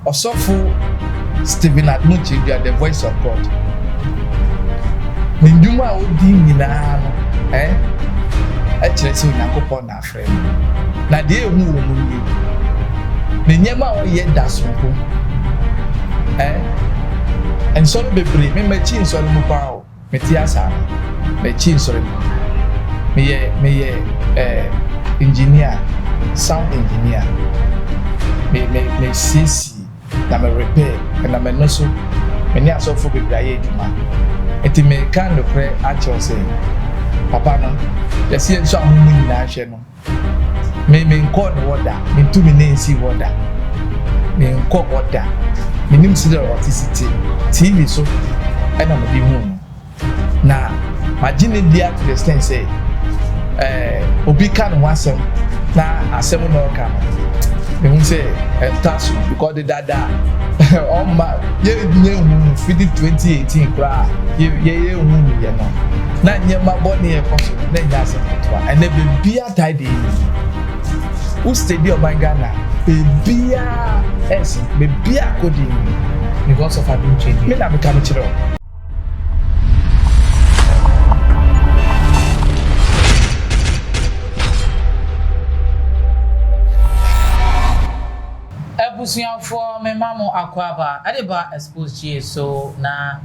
Osofo Stephen Adom Kyei Duah, the voice of God. Ninduma odi nyina no kyerɛ sɛ Onyankopɔn na afrɛ no. Na deɛ ehu wɔ mu nie. Ne nyɛma a ɔyɛ da sonko. Nsɔre bebree me makyi nsɔre mu paa o. Mete asa no. Makyi nsɔre mu. Meyɛ engineer, sound engineer. Me sisi na me repair na me no so me ni asofo bebree ayɛ adwuma. Enti me kan no kre akyɛw sɛ papa no yɛsi nso amumu nyinaa hwɛ no. Me nkɔ no wɔda, me ntumi na nsi wɔda. Me nkɔ wɔda. Me nim si dɛ ɔtisiti TV so ɛna me di hu no. Na magine dia to the extent say obi kan ho asɛm na asɛm no ɔka no. Me hu sɛ taso because the dada on my ye hu 2018 kra ye hu ni ye no. Na nye mabɔne e kɔso na nya asɛm to a ɛna bebia tide who stadium Ghana bebia bebia kodi because of Adom Kyei Duah. Me na me ka me kyerɛ. Ebusuafo me mamo akwaba adeba Xposed so na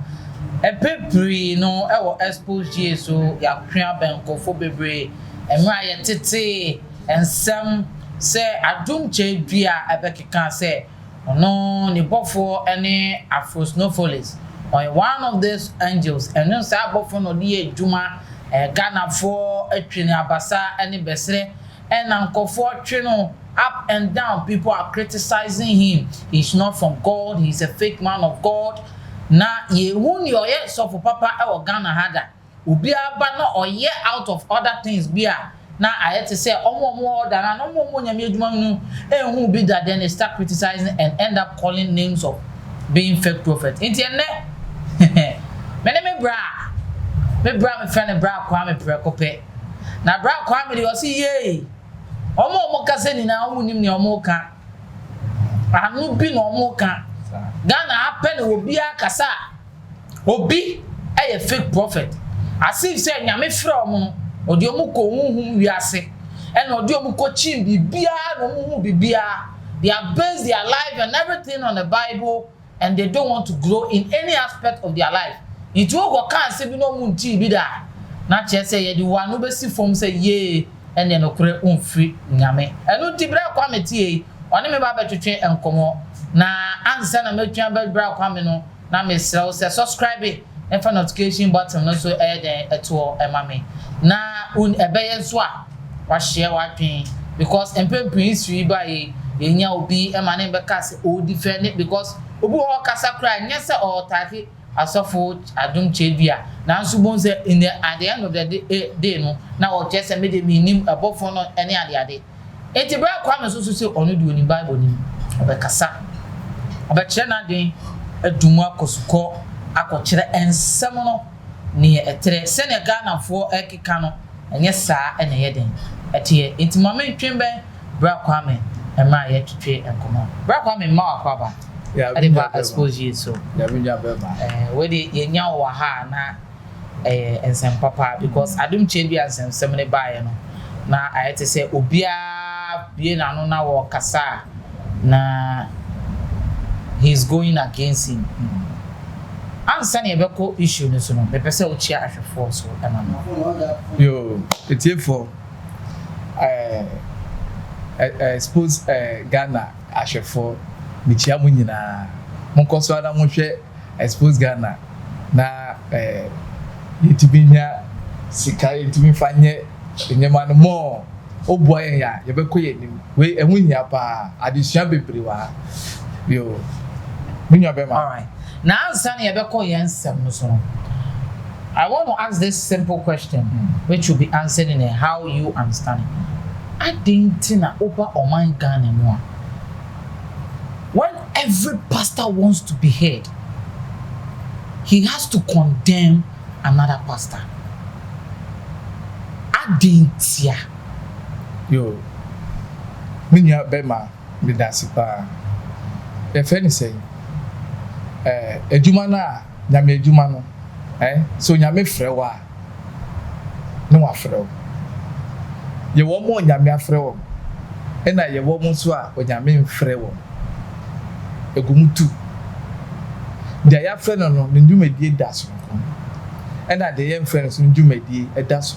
epepri no ewo Xposed so ya twa benkofo bebre emra ye tete ensem se Adom Kyei Duah abekeka se ono ni bofo ene Afrosnopholis or one of these angels and no sa bofo no die adwuma Ghana for atwene abasa ene besre enankofo twe no up and down. People are criticizing him. He's not from God. He's a fake man of God. Na ye won your ye so for papa e Ghana hada. Obi aba na oye out of other things bia. Na I had to say omo da na omo nyame adwuma nu ehun bi that then they start criticizing and end up calling names of being fake prophet. Inti ene me bra me friend bra kwa me prekope. Na bra kwa me dey say ye omo kase ni na omo nim ni omo ka anu bi na omo ka Ghana happen obi akasa obi eye fake prophet as if say nyame frɛ omo no odi omo ko hunhum wiase and odi omo ko chim bibia no hunhum bibia. They are based their life and everything on the Bible and they don't want to grow in any aspect of their life. It will go can say bi no munti bi da na che say ye di wa no be si form say ye and then okure umfri nyame enu ti bra kwa metie oni me ba betwetwe enkomo na ansa na metwa ba bra kwa me no na me sell say subscribe and for notification button no so den eto ema me na un ebeye so a wa share wa twin because empempin sui ba ye nya obi ema na be ka say o defend it because obi wo kasa kra nya say o take asofo Adom Kyei Duah na nso bon say in the at the end of the day no na o just say me dey minim abofo no ene ade eti bra kwa me so say onu di oni Bible ni obekasa obekire na den adumu akosuko akokire ensem no ne etere se ne Ghana fo ekeka no enye saa ene ye den etie enti mama twembe bra kwa me ema ye twetwe enkomo bra kwa me ma akwa ba adeba Xposed so ya binya beba we dey yenya wa ha na ensem papa because Adom Kyei Duah ensem ne bae no na ayete say obia bie na no na wo kasa na he's going against him ansa ne ebeko issue no so no me pese o chia ahwefo so ema no yo etie for Xposed Ghana ahwefo michia mu nyina monkoso ana mohwe Xposed Ghana na yetibinya sika yetimi fanye nyema no mo oboa yen ya yebekɔ yenim we ehun hia pa adesua bebre wa yo minya be ma. All right, now answer yebekɔ yensem no so no I want to ask this simple question which will be answered in how you understand it. I didn't na over oman Ghana no. When every pastor wants to be heard, he has to condemn another pastor. Adintia. Yo, minya bema midasipa. e fe ni say adwuma na nyame adwuma no so nyame frɛ wa no wa frɛ wo ye wo mo nyame afrɛ wo na ye wo mo so a nyame mfrɛ wo egumutu dia ya frɛ no ne dwumadie da so na de ye mfrɛ no so dwumadie da so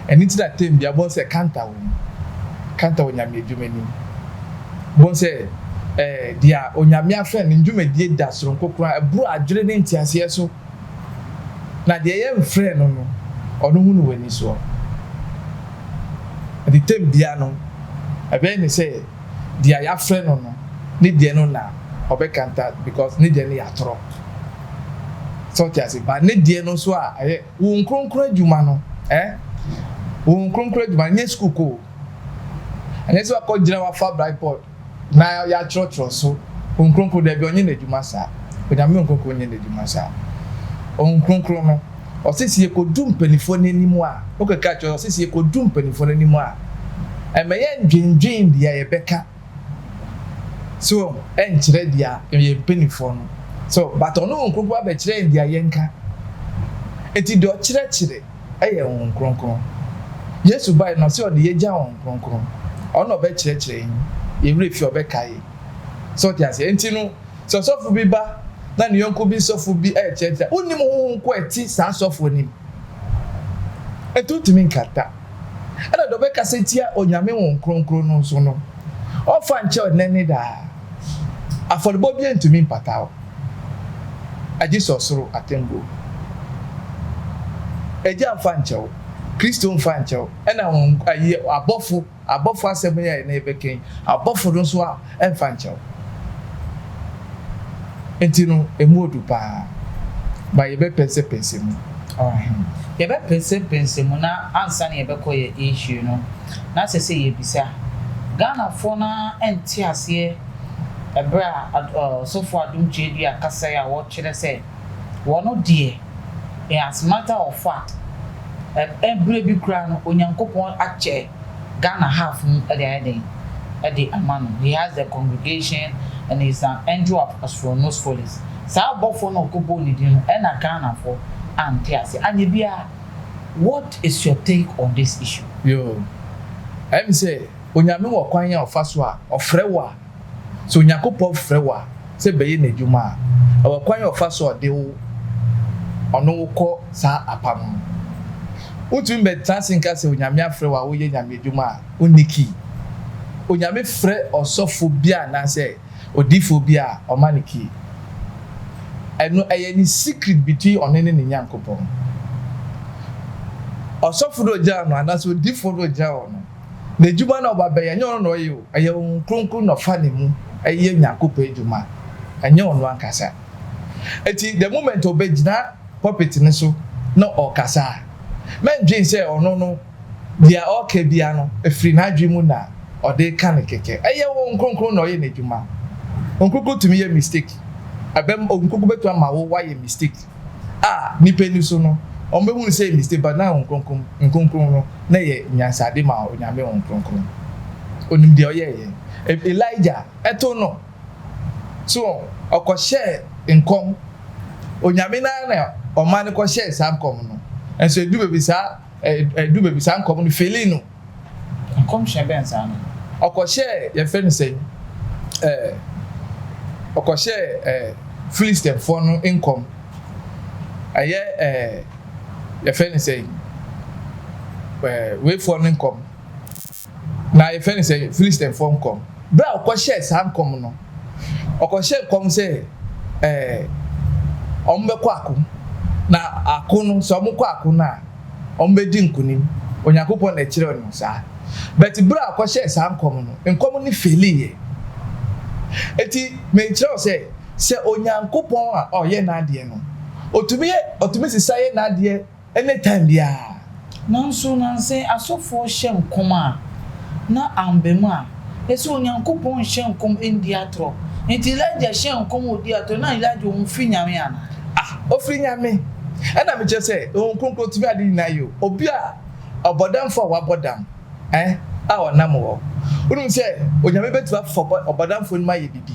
eni ti da tem bia bon se kanta wo nyame adwumani bon se dia onyame afrɛ ne dwumadie da so kokora eburu adwere ne ntiase so na de ye mfrɛ no ɔno hu no wani so the tem dia no ebe ni say dia ya frɛ no ne dia no na obekanta because ne dia ne ya toro so tiase ba ne dia no so a wo nkronkro adwuma no wo nkronkro adwuma nye school ko anya so akɔgyina wa fa blackboard na ya trotro so wo nkronkro da bi onye na adwuma sa onyame nkronkro onye na adwuma sa wo nkronkro no osisi ekodum penifo n'animu a okeka cho osisi ekodum penifo n'animu a emeye ndwindwin dia ye beka so enkyere dia ye penifo no so but ono nkronkro abekire dia ye nka eti do kyerɛkyerɛ ɛyɛ wɔn nkronkron Yesu bai no se ɔde yegya wɔn nkronkron ɔno ɔbɛkyerɛkyerɛ ye wure fi ɔbɛkae so tiase enti no so sɔfo bi ba na ne yonko bi sɔfo bi kyerɛkyerɛ unim ho nko eti saa sɔfo nim etutimi nkata ana do bɛka se tia onyame wɔn nkronkron no so no ɔfa nkyɛ ɔnani da afɔlebɔ bi ntumi mpata o agye sɔsoro atembo eja mfa nkyɛw Kristo mfa nkyɛw ɛna wɔn ayi abɔfo asɛm yɛ na ebɛkɛn abɔfo no so a ɛmfa nkyɛw enti no emu odu pa ba yebe pense mu yebe pense mu na ansa na yebe kɔ ye issue no na sese ye bisa Ghana fo na enti ase ebra so for Adom Kyei Duah kasa ya wo kyerɛ sɛ wono die as matter of fact every big crown onyankopɔn akyɛ Ghana half ɛde amano he has the congregation and he's an angel of astronomers folies sa bofo no kobo ni din na Ghana for antiase anyebia. What is your take on this issue? Yo I'm say onyame wo kwan ya ofa so a ofrɛ wa so nyakopɔ frɛ wa se beye na dwuma a wo kwan ya ofa so de wo ono wo kɔ sa apam utu mbe transinka se onyame afrɛ wa wo ye nyame dwuma a oniki onyame frɛ osofo bia na se odifo bia omaniki eno ayeni secret between onene ne nyankopɔn osofo do ja no anaso odifo do ja ono na dwuma na oba bɛyɛ nyɛ ono no ye o ɛyɛ kronkron no fa ne mu ɛyɛ nyankopɔn dwuma ɛnyɛ ono ankasa eti the moment obegyina puppet ne so na ɔkasa men dream say ono no dia okay bia no efiri na adwemu na ɔde ka ne keke ɛyɛ wo nkronkron na ɔyɛ ne dwuma onkoko tumi ye mistake abem onkoko betu ama wo why mistake nipa ni so no ombehu say mistake but na nkronkron no na ye nyansade ma onyame nkronkron onim de oyeye Elijah eto no so okohye nkom onyame na omane kohye sam kom no enso edu bebi sa nkom no feli no nkom hye ben sa no okohye ye fe no say okohye Philistine for no income aye ye fe no say we for no income na ye fe no say Philistine for income bra okohye sam kom no okohye kom say ombekọ akụ na akụ no so omukọ akụ na ombedi nkunim onyakopọ na ekire onu sa but bra akohye sam kom no nkom ni feliye eti me kire se onyankopon a oye na ade no otumi sisaye na ade anytime dia nanso nanse asofo hye nkom a na ambemu a ese onyankopon hye nkom endi atro enti Elijah hye nkom odi atro na Elijah onfi nyame ana ofri nyame ana me kire se onkonkro tumi ade na yo obi a obodam for wabodam a onam wo unum se onyame betu afọ obodam fo nma ye bibi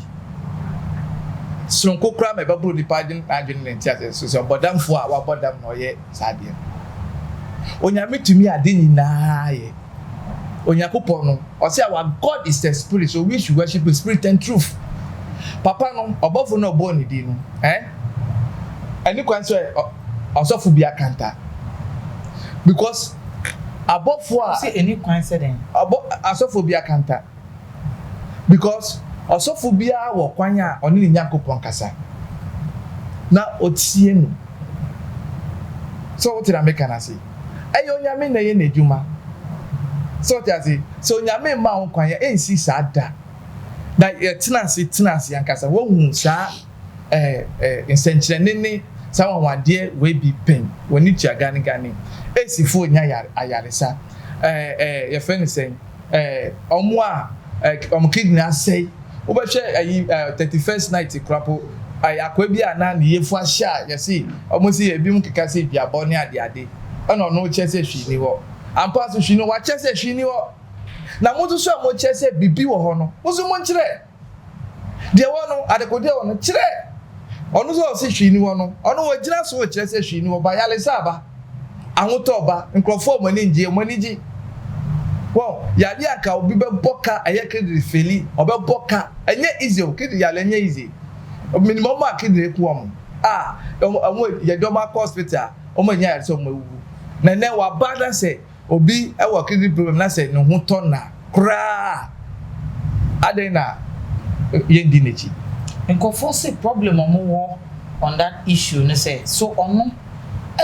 sonko kra me babo di pardon adwene ne ntia so bodamfo a wabodam no ye saade onyame tumi ade nyinaa ye onyakopon no o say our God is the spirit, so we should worship the spirit and truth. Papa no obofo no obo ni di no ani kwan so osofo bi akanta because abofo a say any kwan say den asofo bi akanta because osofo bi a wo kwan a oni ni Nyankopon kasa na otie no so what did I make an say ayo nyame na ye na edwuma so tiasi so nyame ma won kwan ya ensi sada na tenancy ankasa wo hu sa insenchire sa wawade we bi pen woni tia gani esifo nya ayaresa ye feni sen omo a omo kidney asay wo be hwe 31st night krapo akwa bi ana ne yefu ahia ye see omo si ebi mu keka se bia bone ade ono no chese hwi ni wo ampa so hwi no wa chese hwi ni wo na mutu so mo chese bibi wo ho no musu mo nkyere de wo no adekode wo no kyere ono so se hwi ni wo no ono wo gina so wo chese hwi ni wo ba yale saba ahoto ba nkrofo mo ni ngie mo ni gi wo ya dia ka obi be boka aye kedi feli obe boka enye easy o kedi yale enye easy minimum ma kedi ku omo omo ye do ma hospital omo nya so mo ewu na wa bada se obi e wo kedi problem na se no ho to na kra adena yendi nechi nkofo se problem omo wo on that issue ne say so ono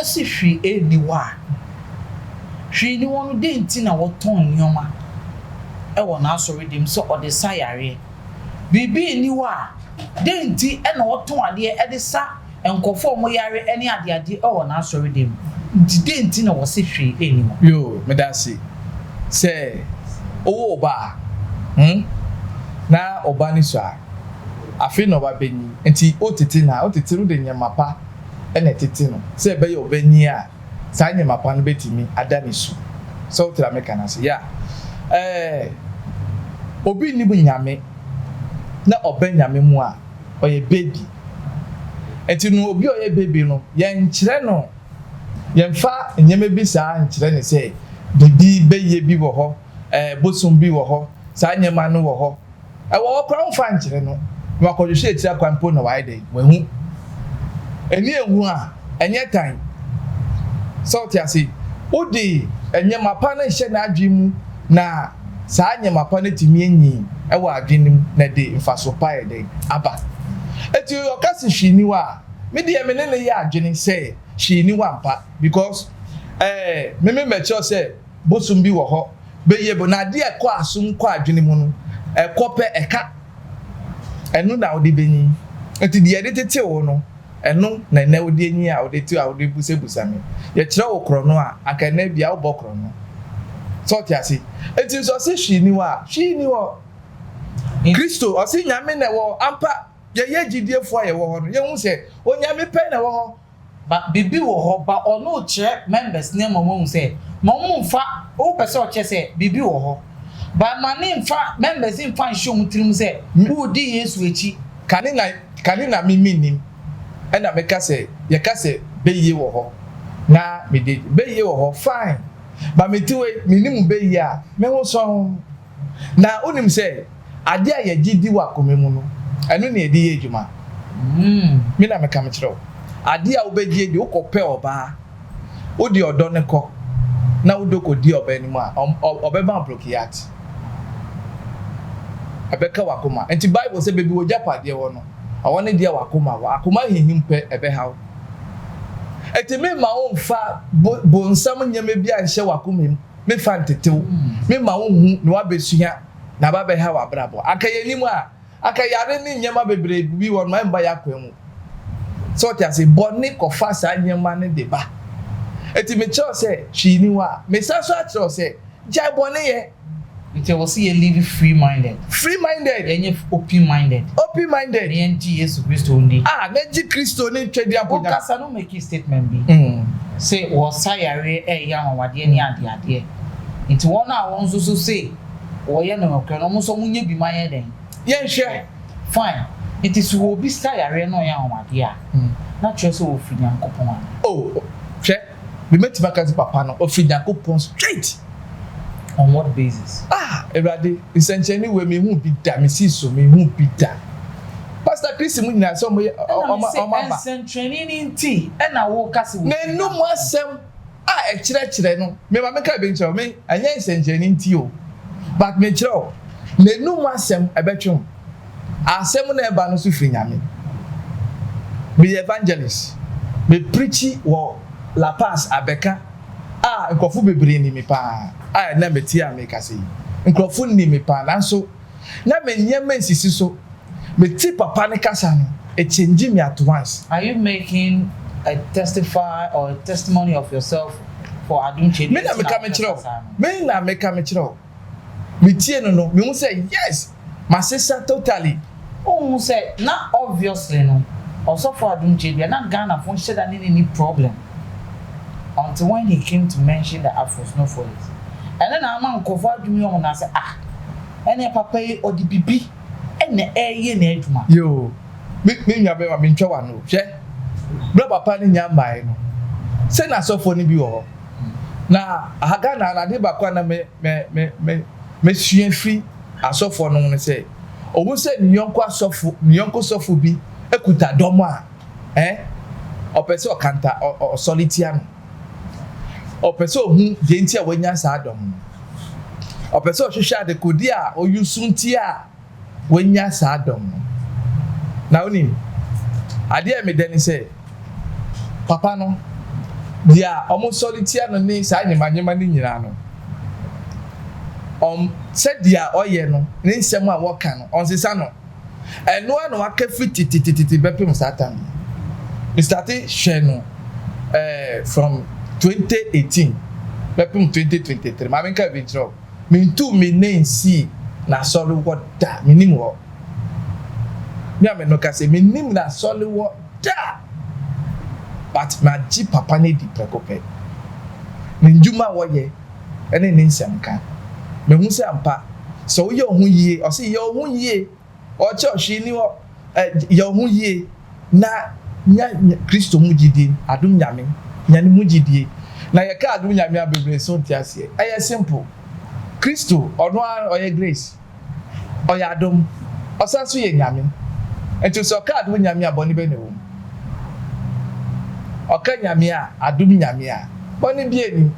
esi hwi edi wa hwi ni wonu de nti na wo ton nyoma e wo na so redeem so o de sayare bibi ni wa de nti e na wo ton ade e de sa nkofo mo yare eni ade e wo na so redeem de nti na wo se hwi eni mo yo medasi se owo ba na oba ni so a afi no ba benyi nti otiti ru de nyamapa ene titi no se be yo benyi a sa nyamapa no betimi adani su so tira meka na se ya obi ni bu nyame na obanyame mu a oye baby enti no obi oye baby no ye nkyere no ye mfa nyame bi sa nkyere ne se bibi beye bi wo ho bosom bi wo ho sa nyama no wo ho wo kwa mfa nkyere no wakojo she tira kwampo na wai dey wehu eni ehu a enye tan so tiasi odi enyamapa na hye na adwemu na saa nyamapa na timi enyi e wa adwenim na de mfaso pae dey aba eti okasi hwini wa me de me ne ya adwene say hwini wa mpa because me mecho say bosum bi wo ho beye bo na de ekọ asum kọ adwene mu no ekope eka enu na odi benyi eti de yede tete wo no enu na na odi enyi a odi tu a odi busebusa me ye kire wo kro no a aka na bia wo bokro no so tiasi eti so se hwini wo Kristo o se nyame na wo ampa ye gidiefo ye wo ho no ye hu se o nyame pe na wo ho ba bibi wo ho ba ono kire members ne mo hu se mo mfa o pese o kire se bibi wo ho ba mani mfa members mfa nhwe mutirim se wo di Yesu echi kani na miminim ena meka se ye ka se beye wo ho na me de beye wo ho fine ba metiwe minim beye a me ho so na onim se ade a ye gidi wa komemu no eno na edi ye djuma me na meka me kire ade a obegie di ukope oba odi odo ne ko na udoko di oba ni mu a obeba blokiat abeka wakoma enti Bible say bebi wo japade wo no awone dia wakoma hihimpe ebe hawo enti me ma wo mfa bonsam nyame bia nhye wakoma me fa ntetew me ma wo hu ne wabesua na ba be hawo abrabo akayenimu a akayare ni nyama bebre bi wo no mba yakwamu so tia say bonni kofa sa nyama ne deba enti me cho say hwini wa me saso a cho say jai bonni ye nti wo see live free minded enye open minded enye Yesu Kristo ndi neji Kristo ni twedi aponya okasa no make statement bi say wo sayare ya wawade ni ade nti won a won so say wo ye no kra no mo so munye bi maye den ye hwe fine It is who be style no ya o dia. Na twa so ofri Nyankopon a. Oh, hwe. Me metima ka papa no ofri Nyankopon straight. On what basis? Everybody, essentially we me hu bi da, me see so me hu bi da. Pastor Chris mu nyina so mo mama. Essentially ni nti e na wo kase wo. Na enum asem e kire no. Me ma me ka be nche me anya essentially nti o. But me kire o. Na enum asem e betwum. Asem na e ba no so firi nyame. Be evangelist. Me preachy wo La Paz Abeka. Nkofu bebre ni me pa. Na meti a me kase. Nkofu ni me pa nanso na me nyema nsisi so. Me ti papa ne kasa no e change me at once. Are you making a testify or a testimony of yourself for Adom Kyei Duah? Me na me ka me kire. Me na me ka me kire. Me tie no me hu say yes. My sister totally. Oh say na obviously no. Also for Adom Kyei Duah na Ghana for share that any problem. Until when he came to mention the Afros no for it. And then I'm on cover me on and say any papa or the bibi and the air na adwuma. Yo. Me nya be ma me ntwa wa no. Hwe. Bra papa ni nya mai no. Se na so for ni bi wo. Na aga na de ba kwa na me suen free asofo no ne say. Owo se ni yonko sofo bi ekuta domo a opese okanta o solitia no. Opese ohun je nti a wanya sa adom. Opese ohwehwe ade kodi a oyusunti a wanya sa adom. Na oni ade e me dani say papa no dia omo solitia no ni sa nyemanyema ni nyina no. Said dia oye no ni nsem a woka no onsesa no eno a no waka fititititi bepem satan. We started share no from 2018 bepem 2023 ma me ka vitro me ntu me nensi na solo what da minim wo me am no ka say minim na solo what da but ma ji papa ne di prekope me njuma wo ye ene ne nsem ka me hu se ampa so ye ohun yie o se ye ohun yie o che ohwe ni wo ye ohun yie na nya Kristo mu gidi adum nyame nya ni mu gidi na ye ka adum nyame abebre so ntiase eye simple Kristo ono oye grace oye adum osanso ye nyame enti so ka adum nyame aboni be ne wo oka nyame a adum nyame a boni bi eni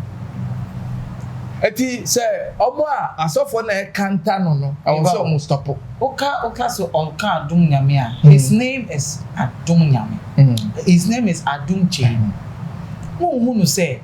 eti say omo a asofo na e kanta no I so almost stop. Oka so onka Adom Nyame a. His name is Adom Nyame. His name is Adom Kyei. Mo no say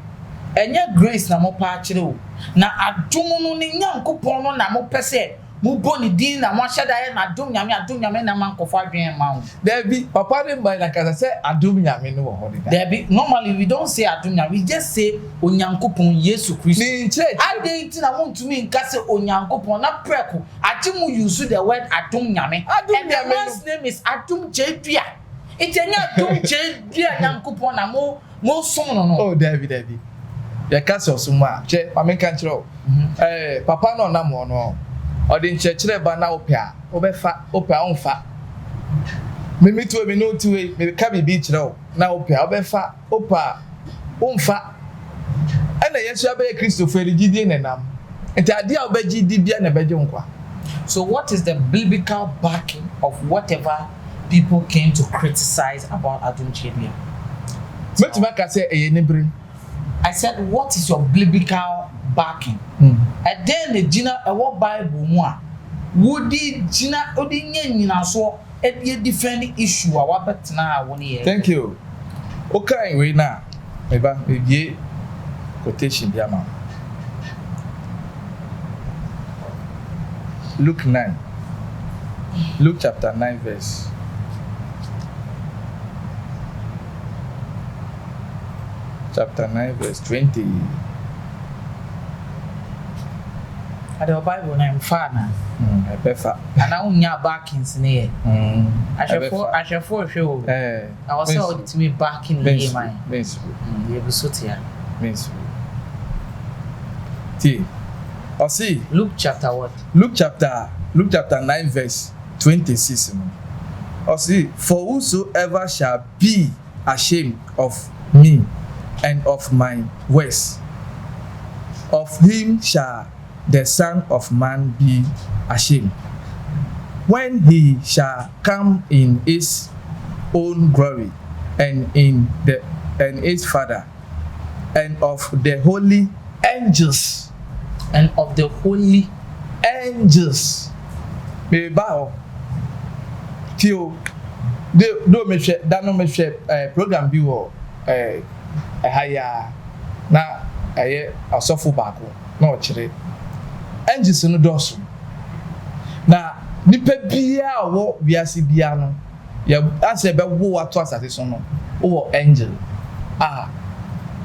enya grace na mo pa kire o. Na adom no ne Nyankopon no na mo pese mo boni din na mo hyeda na Adom Nyame na man kofo adwen ma wo. There be papa dem by like as I say Adom Nyame no wo ho. There be normally we don't say Adom Nyame, we just say Onyankopon Yesu Christ. Ni church ade nti na mo ntumi nka say Onyankopon na preko ati mu use the word Adom Nyame. And the man's name is Adom Kyei Duah. Itenya Adom Kyei Duah Nyankopon na mo som no. Oh David ya kase osuma che ma me kan kire papa no na mo no odi nchekire ba na opia obefa opia onfa me mitu me no tuwe me ka bibi kire o na opia obefa opa onfa ana yesu abe Christopher gidi nenam enti ade a obegidi bia na beje nkwa. So what is the biblical backing of whatever people came to criticize about Adom Kyei Duah? Metima ka say eyenibre. I said, what is your biblical backing? And then the Gina a what Bible more would Gina Odin so a different issue. Our bet now 1 year. Thank you. Okay, we now. Maybe quotation Yama. Luke 9. Luke chapter 9 verse. Chapter 9 verse 20. The Bible name Fana. I prefer. And I own your backings near. I shall for show. I was told to me back in the mind. Miss. You will suit here. Miss. T. Or see. Luke chapter what? Luke chapter 9 verse 26. Or see, for whosoever shall be ashamed of me and of my words, of him shall the Son of Man be ashamed, when he shall come in his own glory and his Father and of the holy angels. And of the holy angels. Me bow. Tio, do me share. That no me share. Program bi wo haya na asofo baako na ochire. Angels no doso. Na nipa bia wo wiase bia no ya ase be wo ato asase so no wo angel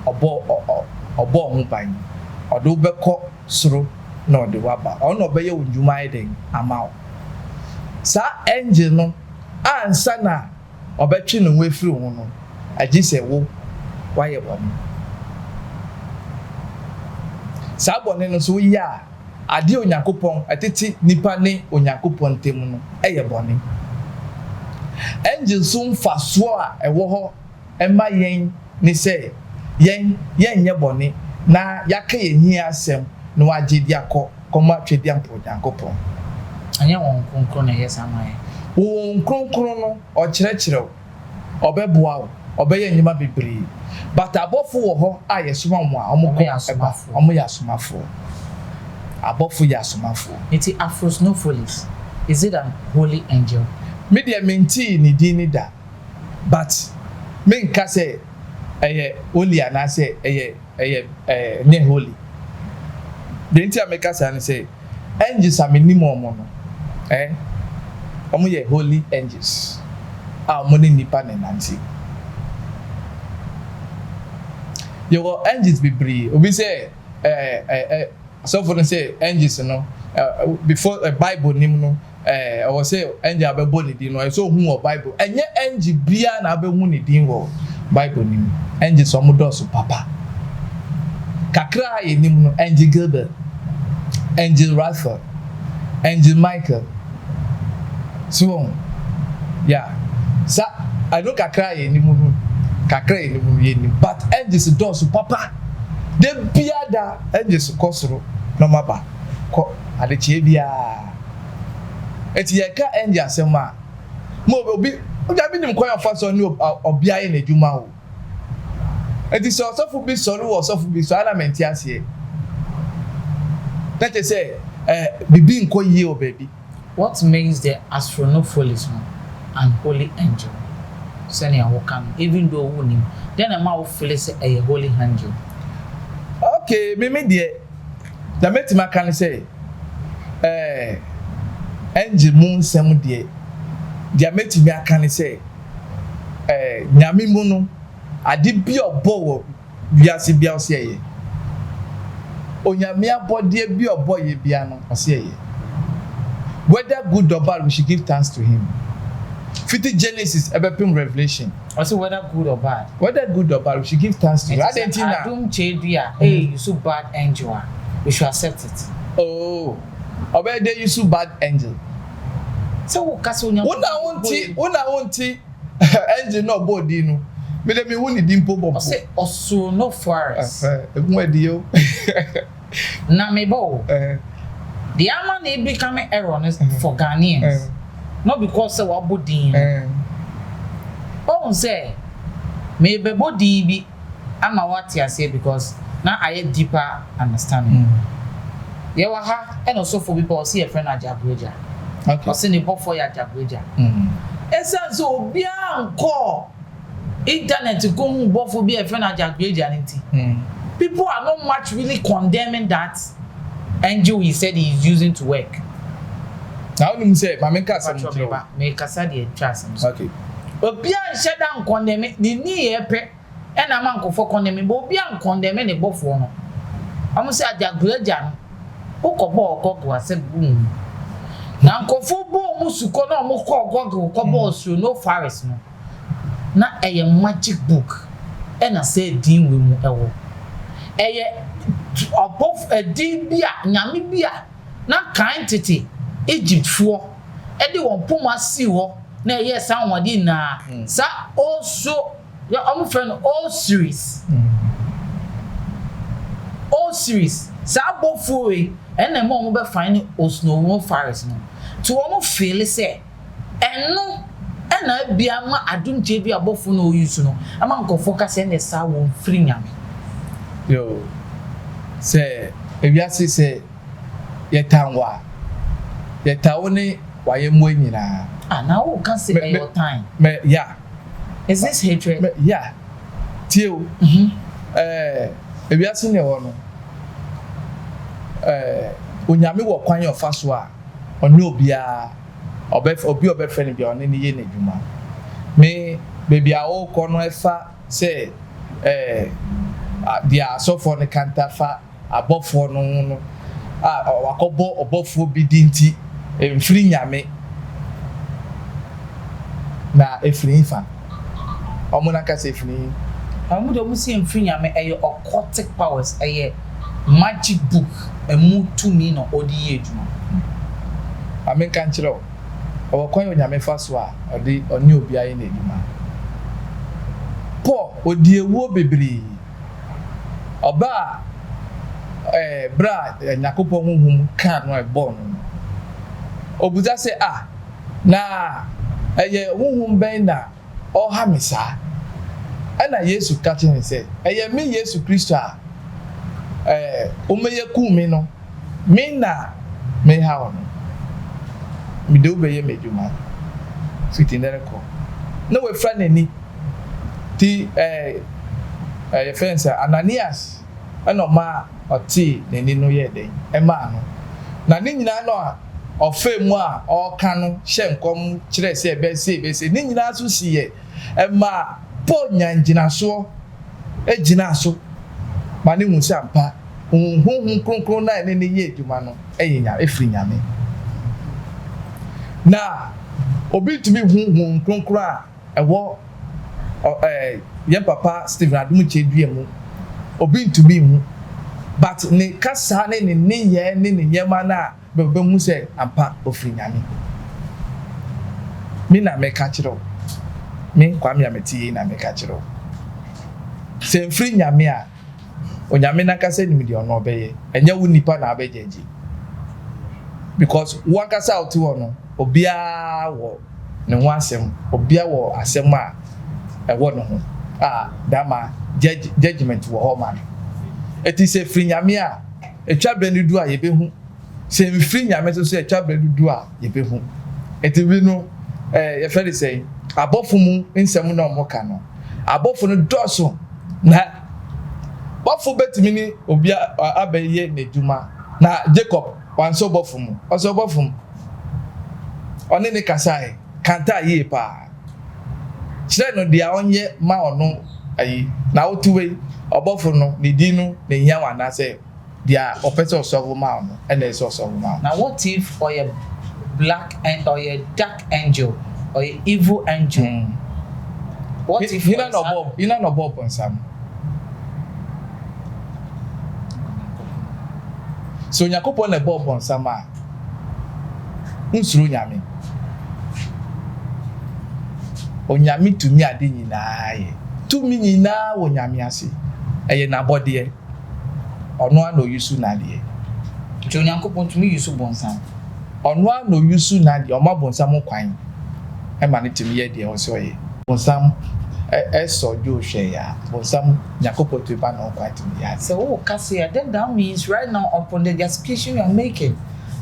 obo ho ban odo be ko soro na ode waba ono be ye wudwuma eden ama sa angel no ansa na obetwe no wefiri ho no agise wo waye boni sa boni no so ya ade Onyankopon atete nipa ne Onyankopon temu no eye boni angel so mfa so a ewo ho ema yen ni se yen nye boni na yaka yehia asem no wagye dia koma twedi ampo Onyankopon anya won konkron na yesa maye won konkron no o kyerɛkyerɛw obɛboa wo obɛyɛ nyima bebree but abɔfo wo ho a yesoma mo a ɔmo yɛ asomafo abɔfo yɛ asomafo iti Afrosnopholis, is it an holy angel? Media menti ni dini da but men ka say holy and say ne holy the entire make us say angels are minimum no omo ye holy angels omo ni nipa ne nanti you angels be brave obi say so for say angels no before a Bible nim no I was say angel abebo ni din no so hu o Bible enye angel bia na abehu ni din wo Bible nim angel so mo doso papa kakra ye nim no angel Gabriel, angel Raphael, angel Michael, so yeah sa I know kakra ye nim no but angels doso papa de bia da angels kosoro no maba ko adechie bia eti ye ka angel asem a mo obi obi nim koyan fa so ni obia ye na djuma o eti so sofu bi so lo sofu bi so element ase that is say bibi nko yie o baby. What makes the Afrosnopholis an holy angel? Send ya wokan even though who nim then am I feel say a holy angel. Okay, me there the metima can say angel moon sem there dia metimi aka say nyame mu no ade bi obo wo wiase bia ose ye onyame abode bi obo ye bia no ose ye whether good or bad we should give thanks to him. 50 Genesis ebepim Revelation also whether good or bad we should give thanks to him. Adom Kyei Duah you so bad angel we should accept it. Oh obede you so bad angel so wo kase onya wona wonti angel no body no me dem hu ni dimpo bobo say oso no Firεs egun edio na me bo the ama na become error for Ghanaians not because say what bodin say me be bodin bi ama what you say because now I have deeper understanding. Ye wa ha and also for people see a friend Ajagweja. Okay. Or see ni for ya Ajagweja. Essence obi anko internet go hu bofo be a friend Ajagweja nti. People are not much really condemning that angel he said he is using to work. Now him say ma make us me kasa dey trust him. Okay. Obi an sheda condemn ni ye pe e na man ko for condemn but obi an condemn ne bofo no. Am say Ajagweja no ukobo ogogo ase boom na nkofo bo musuko na mo ko ogogo ko bo so no Firεs no na eye magic book e na say din we mu ewo eye above a din bia nyame bia na kan tete Egypt fo e de won poma si ho na yes someone di na sa also ya am friend all series sa abofo we ena mo be find osnowo Firεs no to wo feel say eno ena bia ma Adom Kyei bi abofo no use no ama nko focus en sa wo free nyame yo say ebiase say yetanwa yetawone wayemo nyina now we can say your time yeah is this hatred yeah tio ebiase ne wo no onyame wo kwan yo faso a ono obia obi friend bia ono ne ye na dwuma me baby a wo ko no efa say dia so for ne kanta fa abofo no wakobo obofo bi dinti emfiri nyame na efiri fa omuna ka se efiri amu do mu se emfiri nyame eye occultic powers eye magic book emu to me no odi eduma amen kan chiro obokwan onyame fa so a odi oni obi aye na eduma po odi ewo bebiri oba bra nyakopo honhum kan no ebon obuza se na eye honhum ben na o ha misa ana Yesu ka che se eye me Yesu Kristo a o meye ku mi no me na me ha ono mi de obeye meduma fiti ndere ko no we fra nani ti fensa Ananias ana ma oti nani no ye den e ma no na ni nyina no a ofemu a o kanu hyenkom kire se be se ni nyina so siye e ma po nyanjina so ejina so ma ni hunsa ampa hun kronkron na ne ye dwuma no eyenya efiri nyame na obi tumi hun kronkron a ewo ye papa Stephen Adom Kyei Duah mu obi ntumi hu but ne kasa ne ye ne nyema na be mu se ampa ofiri nyame mi na me ka kiro mi kwa mi ameti na me ka kiro se mfiri nyame a onyame na kasa ni mi ono obeye enya wu nipa na abejeje because one kasa oti wono obia wo ne ho asem obia wo asem a ewo no ho dama judgment wo ho man eti se firi nyame a etwa brenu du a ye behu se mfiri nyame so etwa brenu du a ye behu eti bi no ye fere say abofo mu nsem na omoka no abofo no doso na bofo betimi ni obia abaye na duma na Jacob wanso bofo mu oso bofo mu oni ni kasai kanta ye pa kire no dia onye ma ono ayi na otuwe obofo no ni dinu na nyawa na say dia opese osovo ma ono ene eso osovo ma. Now what if or a black and or a dark angel or a evil angel? What if you no bob on some? So nyakopo na bob on some a nsuru nyame onyame tumi ade nyinaa ye tumi nyinaa wo nyame ase eye na bode ono ano yusu na de jo nyankopon tumi yusu bonsam ono ano yusu na de o ma bonsam kwan e ma ne tumi ye de o so ye bonsam so jo hwe ya bonsam nyankopon tumi ba na kwan tumi ya so wo kase then that means right now upon the justification you are making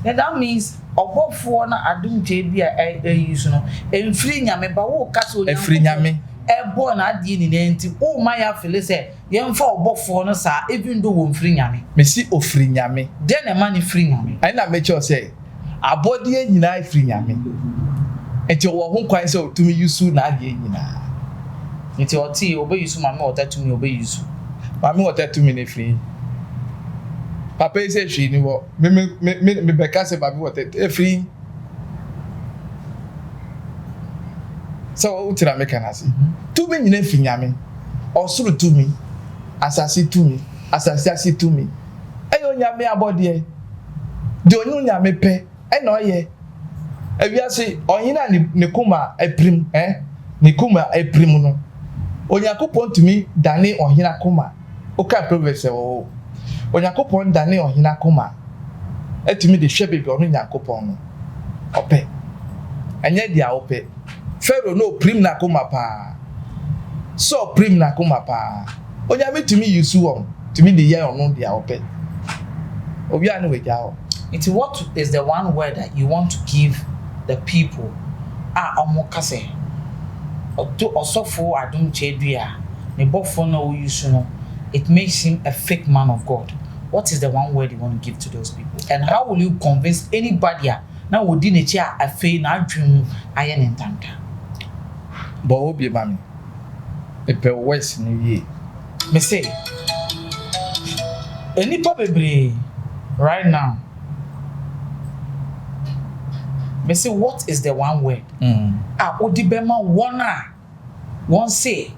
then that means obofo na Adom Kyei Duah use no emfiri nyame ba wo kase o efiri nyame ebo na ade ni nenti o ma ya fele se yemfa obofo no sa even though wo mfiri nyame mesi ofiri nyame then e ma ni firi nyame ai na make sure say abode nyina efiri nyame enti wo ho kwan se otumi yusu na ade nyina nti oti obe yusu mame otatumi obe yusu mame otatumi ne firi papa ise hwi ni wo me beka se mame otatefiri so utira mekanasi tumi nyina efiri nyame osuru tumi asasi tumi asasi tumi eyo nyame abode de onyu nyame pe e na oye ewiase ohina ne kuma eprim ne kuma eprim no Onyankopɔn tumi dane ohina kuma oka Firɛs o Onyankopɔn dane ohina kuma etumi de hwe bebe ono Nyankopɔn no ope anya dia ope Pharaoh no prim na kuma pa so prim na kuma pa onyame tumi yusu won tumi de ye ono dia ope obi anu weja o. What is the one word that you want to give the people? Omokase. Osofo Adom Kyei Duah. Ne bofo na o use no. It makes him a fake man of God. What is the one word you want to give to those people? And how will you convince anybody na wodi ne chi afei na adwum aye ne ntanta? Bo obi ba me. Epe words ni ye. Me say enipa bebre right now. Me say what is the one word? Odi bema one say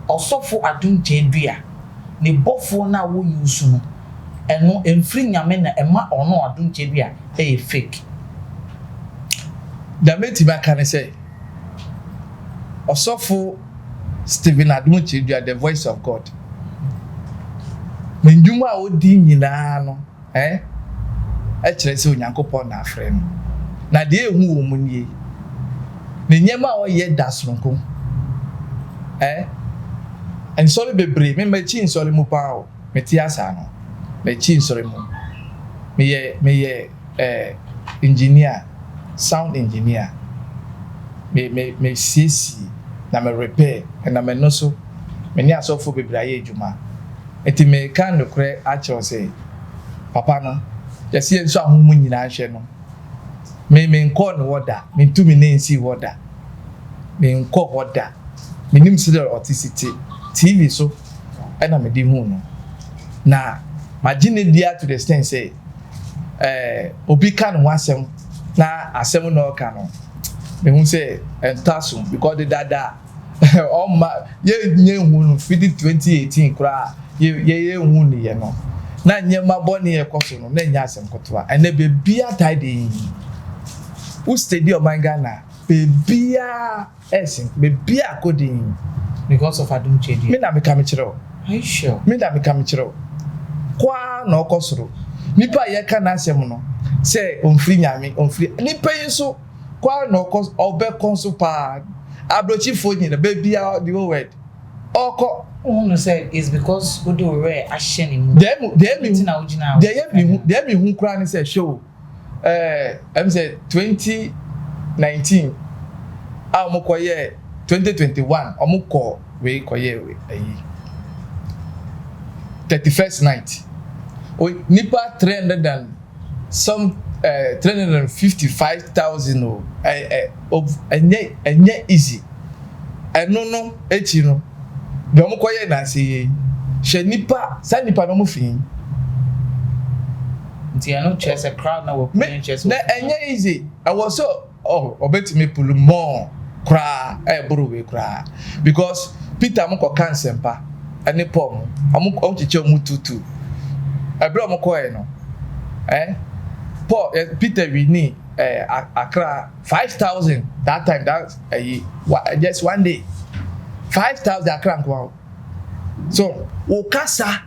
Osofo Adom Kyei Duah ne bofo na wo use no eno emfiri nyame na ema ono Adom Kyei Duah e fake. Da meti ba kan say Osofo Stephen Adom Kyei Duah, the voice of God. Menjuma odi nyina no e kire se Onyankopɔn na afre no. Na de ehu wo mu nie. Ne nyema o ye dasronko. En sori bebre me chi nsori mu pa o. Me ti asa no. Me chi nsori mu. Me ye engineer, sound engineer. Me CC na me repair na me no so. Me ni asofo bebre aye adwuma. Enti me kan nokre a kire say papa no. Yesi enso ahomu nyina hwe no. Me nko no woda me ntumi na nsi woda me nko woda me nim sile authenticity TV so na me di hu no na magine dia to the extent say obi kan ho asem na asem no ka no me hu say entaso because the dada all ma ye hu no 2018 kra ye hu ni ye no na nyema boni ye koso no na nya asem kotoa ene be bia tide who stadium Ghana bebia essing bebia coding because of Adom Kyei Duah. Me na me kam kire. Are you sure? Me na me kam kire. Kwa na okosoro. Nipa ye ka na asem no. Say onfiri nyame, onfiri. Nipa yin so kwa na okos obe konso pa. Abrochi foni na bebia the word. Oko no say is because we do rare action in dem me hu kra ni say show. I'm say 2019 amokoye 2021 amoko we koye we 31st night o nipa 300 and some 355,000 of enye easy no echi no de amokoye na say she nipa sa nipa no mo fin. I know chess a crowd now we're playing chess. Na enye easy. I was so obeti me pull more cry buruwe cry because Peter mo ko kansempa ene pom o chiche mu tutu. Ebro mo ko no. Paul Peter we need Accra 5,000 that time that just one day 5,000 Accra nko. So o kasa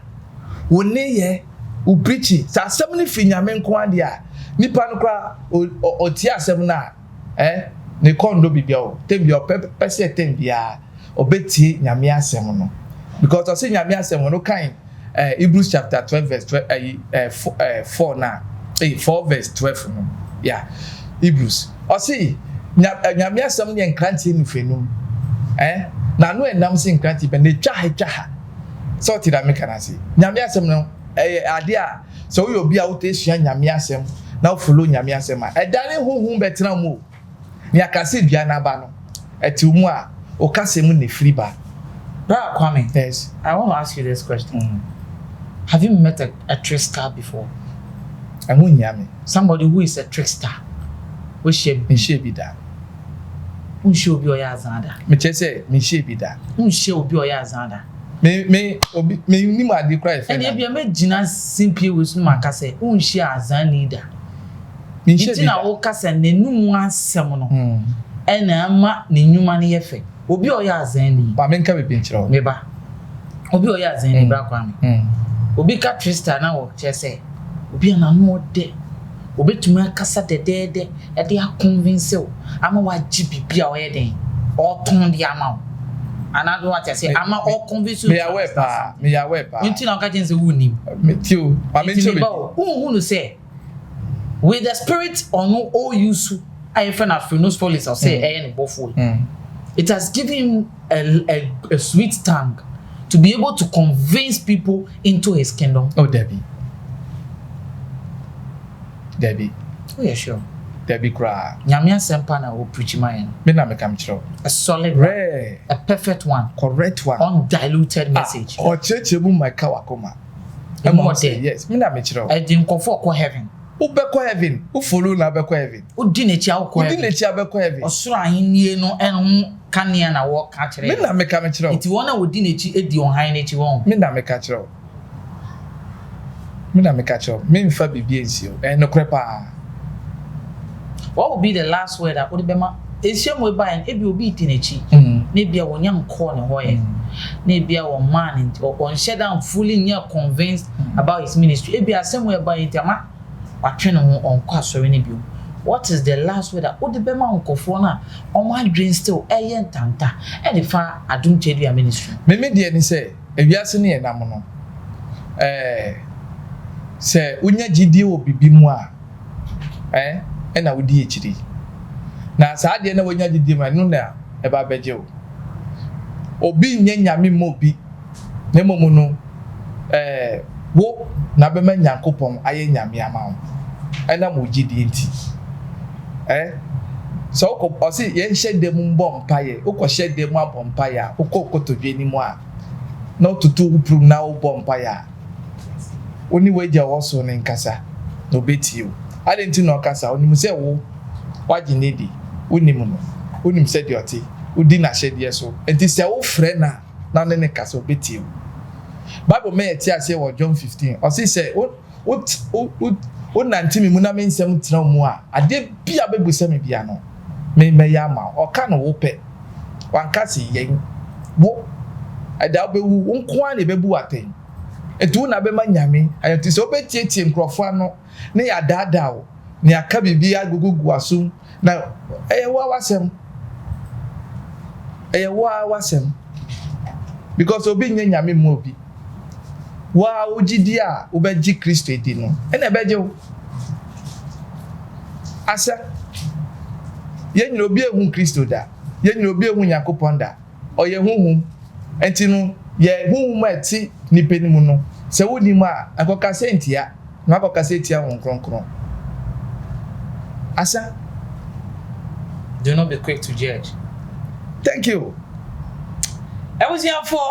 wo neye u preach sa asem ni finyame nko ade a nipa no kra o ti asem na ne kondo bibia o tembi o pese tembia obeti nyame asem no because o say nyame asem no kan Hebrews chapter 12 verse 4 na 4 verse 12 no yeah Hebrews o say nyame asem ne nkrantie ni fenum na no enam sin nkrantie be ne twa so ti da me kana say nyame asem no ade a so we obi a wo te sua nyame asem na follow nyame asem a edane huhu betra mu ni akase dua na ba no eti mu a o kase mu ne free ba. Bra Kwame, yes, I want to ask you this question. Have you met a trickster before? Somebody who is a trickster. We share be that. We should be oya zanda. Me say me share be that. We should be oya zanda. Me ni ma di cry. And if you me jina simply with makase, we share azan leader. It's na wo kasa nenum asem no. Ena ama nenwuma ne yefe. Obi oya azani. Ba menka be pinchiro. Meba. Obi oya azani bra kwa me. Obi ka Trista na wo chese. Obi na no de. Obi tuma kasa de e de a convince o. Ama wa gibibia oye den. O ton de ama o. Another what I say, I'm all convinced. Me aware pa. Until now, I can say who nim. Me too. I mean, who say with the spirit or no all use. I find a Firεs police or say any boful. It has given him a sweet tongue to be able to convince people into his kingdom. Oh, Debbie. Oh yeah, sure. Debbie cry. Nyamia sempa na wo preach man. Me na me come true. A solid rare, a perfect one, correct one, undiluted message. Or church mu my kawakoma. Yes, me na me true. I didn't go for heaven. Who be heaven? Who follow na be heaven? Who didn't chia ko heaven? Who didn't chia be heaven? Osoro ahenie no en kania na wo ka kire. Me na me come true. Iti wona wo di nechi edi on han nechi won. Me na me ka true. Me mfa bibie nsio. No krepa. What will be the last word that would be ma? Esham we buy and ebi obi itinechi. Maybe a wonyam call ne hoye. Maybe a one man or shut down fully near convinced about his ministry. Ebi a same way by it ama. Watching on kwasori ne bi. What is the last word that would be ma onkofo na on my dream still eyen tanta. E dey fa Adom Kyei Duah ministry. Me de ni say ewiase ne enam no. Say unya gidie wo bibi mu a. Ena wodi echiri na saa de na wonya gidi ma no na e ba beje o obi nya nyame mo bi na momu no wo na be ma Nyankopon aye nyame ama wo ena mo gidi enti so ko osi ye hye de mu mbom paye ukọ hye de mu abom paye ukọ kotodwe ni mu a na otutu upru na ubom paye oni weja wo so ne nkasa no beti o adenti no kasa onim se wo waginedi onim no onim se de oti odi na hyede so enti se wo frɛ na ne kasa obeti Bible me eti ase wo John 15 o se se o nanti mi mu na me nsɛm tena mu a ade bia bebusa me bia no me ya ma o ka no wo pɛ wanka se yen wo ada obewu nko a ne bebu aten etu na be ma nyame ayati se obetietie nkrofo ano ne ya dada o ne aka bibia gugugu asum na wasem because obi nye nyame mu obi wa ogidi a obeji Kristo edi no ene ebeje o asa yenyi obi ehun Kristo da yenyi obi ehun Nyankopon da oye hunhun enti no ye hunhun ma ti nipa ni mu no se woni mu a akoka sentia na akoka sentia won kronkron asa do not be quick to judge. Thank you. I was here for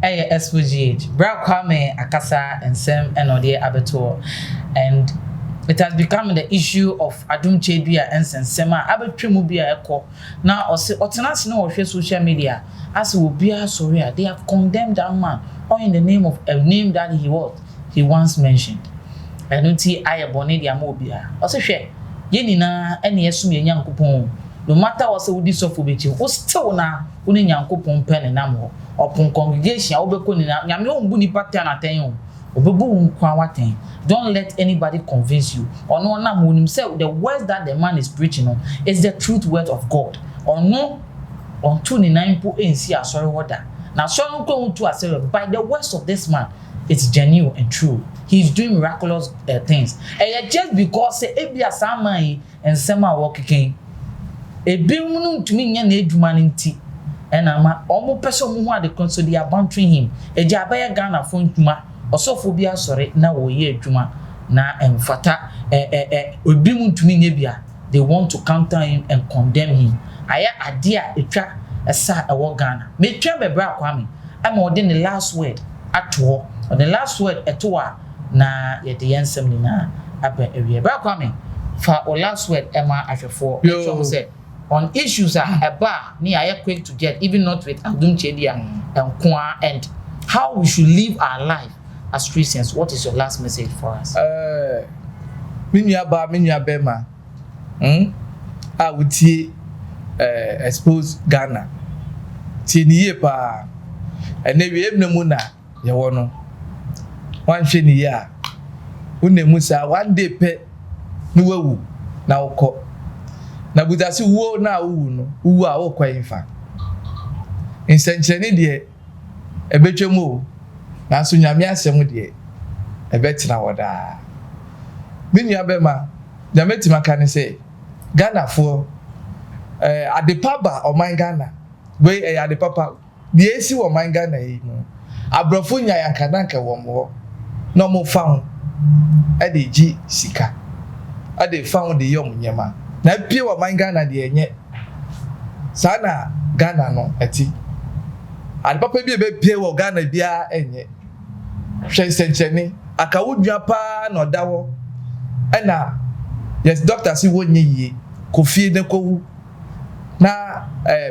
Xposed. Bra Kwame akasa ensem enode abeto, and it has become the issue of Adom Kyei Duah and ensema abetwemu bia ekọ na otenase na ohwe social media as will be sorry they have condemned that man or in the name of a name that he once mentioned. And unti ayebone dia ma obia osehwe ye nyina ene yesum ye Nyankopon no matter what say wodi sofo bechi o still na woni Nyankopon pen na mo opon congregation obeko ni na nyame ombu ni pattern aten o obebu nkwa waten. Don't let anybody convince you or no na mo himself the words that the man is preaching on is the truth word of God or no on 29 po ensi asori woda na so nko unto asori by the words of this man it's genuine and true. He's doing miraculous things. And just because say ebia samai and sema working ebi munu ntumi nya na eduma nti ena ma omo pese omo ho ade so they are bantering him eji abaya Ghana fo ntuma osofo bia sore na wo ye eduma na emfata obi mu ntumi nya bia they want to counter him and condemn him aya ade a etwa esa ewo Ghana me twa bebra kwame ama ode the last word ato or the last word etoa na ye de yensem ni na aba ewie bra kwame fa o last word ema ahwefo so say on issues about ni I quick to get even not with Adom Kyei Duah and how we should live our life as Christians. What is your last message for us? Minya bema. A wutie Xposed Ghana. Tie ni ye pa. Ene wi emnemu na ye wo no. Wan hwe ni ya. Unemu sa one day pe ni wawu na ukọ. Na budasi wo na wu no. Wu a wo kwa infa. Nsenkyereni de ebetwemu o. Na so nyame asem de ebetina woda. Minya bema Jameti makane say Ghana for adepaba o man Ghana we adepapa the esi wo man Ghana yi no abrofo nya yankadanka wo mo no mo faun e de ji sika e de faun de yom nyema na pie wo man Ghana de enye sana Ghana no eti adepapa bi be pie wo Ghana bia enye hwe sencheni aka wodua pa no dawo ena yes doctor si wonye yie kofie ne kowu na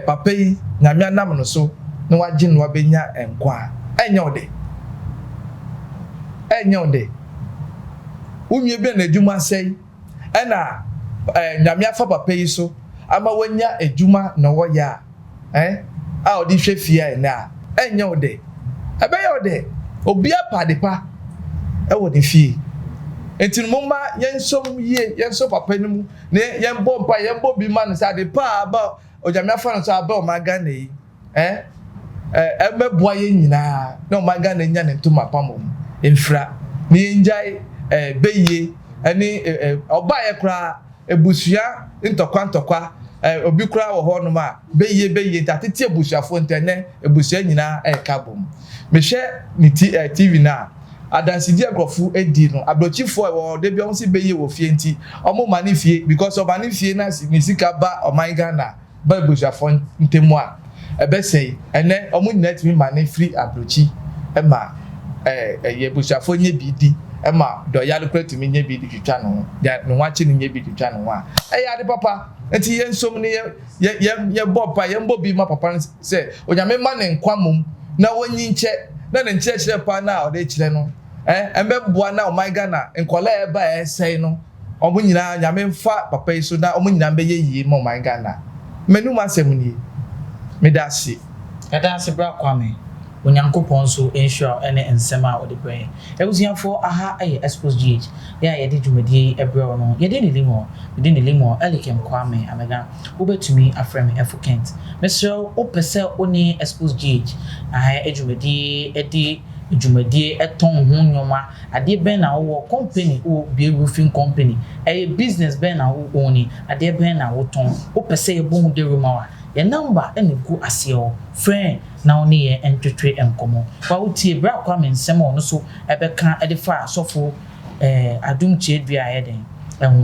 papa yi nyame anam no so na wagye no abenya enkwa enya ode unye be na adwuma sei ena nyame afa papa yi so ama wanya adwuma na wo ya a odi hwe fie na enya ode abeya ode obi apadepa wo ne fie enti mumma yensom yie yenso papa nimu ne yembo mpa yembo bi man sa de pa aba ojame afa no so aba o magana yi emeboa ye nyina na o magana nya ne ntoma pamom enfra ne njai beye ani oba ye kra ebusua ntokwa obi kra wo ho no ma beye tatete ebusuafo ntene ebusua nyina kabom mehwe ni TV na adansidi agrofu edi no abrochifo e de bi on si beye wo fie nti omo mani fie because of mani fie na ni sika ba o man Ghana ba ebusuafo ntemu a ebesei ene omo net mi mani free abrochi e ma ye ebusuafo nye bidi e ma do ya lokra timi nye bidi twitwa no ya no wachi ni nye bidi twitwa no a ya de papa enti yensom ni ye bopa ye mbo bi ma papa se onyame ma ne nkwamom na wonyi nche na ne nche pa na o de kire no embeboa na o man Ghana nkola e ba esei no omo nyina nyame mfa papa yi so na omo nyina be yeye mo man Ghana menu masem ni medasi edasi bra kwame onyankopon so ensure ene ensema o de brain ebusianfo aha Xposed GH ya ye de dwumadi ebro no ye de ne limo elikem kwame amega obetumi aframe efukent mesro opese oni Xposed GH aha edwumadi edi dwumadi eton ho nyoma ade ben na wo company o be roofing company business ben na wo oni ade ben na wo ton opese ye bon de rumawa your number ene go asio friend na oni ye entwetwe enkomo wa utie bra kwame nsem ono so ebeka edifa asofo Adom Kyei Duah eden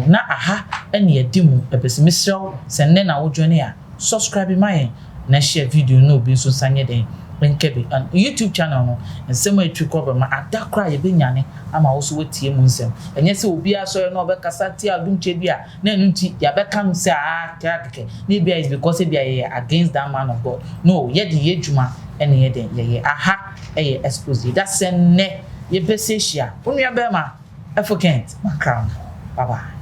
na aha ene yedimu ebesimisrew senne na wo join ya subscribe my na share video no bi so sanye den nkebe and YouTube channel no nsem atwi ko ma adakra ye benyane ama wo so wetie mu nsem enye se obi aso no obekasa ti Adom Kyei Duah na enu nti ya beka no se keke na bia is because bia ye against that man of God no ye de ye dwuma ene ye den ye aha Xposed that's ne ye beseshia onua be ma efokent makram bye bye.